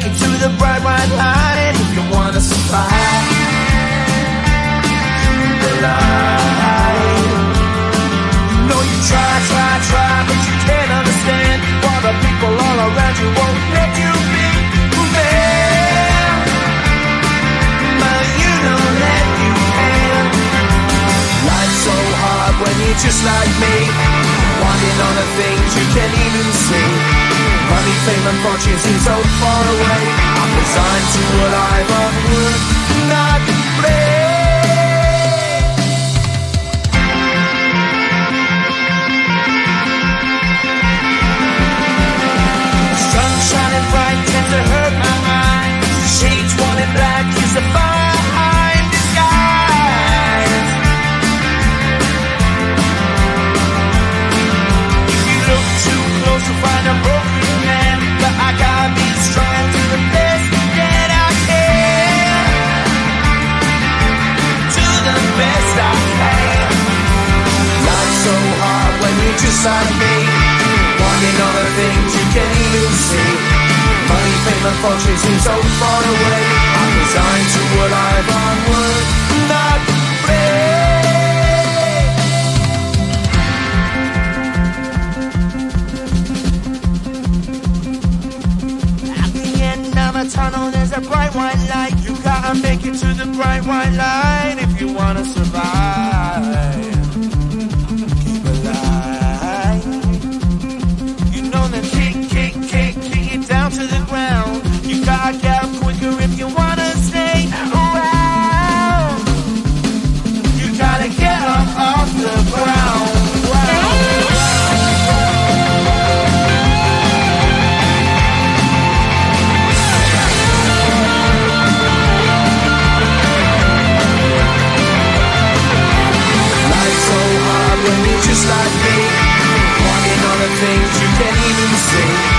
it to the bright white line. And if you wanna survive, keep alive. You know you try, but you can't understand why the people all around you won't let you be who they are. But you know that you can. Life's so hard when you're just like me, wanting all the things you can't even see. Money, fame and fortune seem so far away. I'm resigned to what I've unworked, not play. Sun shining bright tends to hurt my eyes. Shades worn in black is a fine disguise. If you look too close you'll find a broken man, but I gotta be strong to the best that I can. To the best I can. Life's so hard when you're just like me, wanting all the things you can't even see. Money, fame and fortune seem so far away. I'm resigned to what I've unworked, not play. At the end of a tunnel there's a bright white light. You gotta make it to the bright white light if you wanna survive. Keep alive. You know the kick it down to the ground. You gotta get up quicker if you wanna stay around. You gotta get up off the ground. Life's so hard when you're just like me, wanting all the things you can't even see.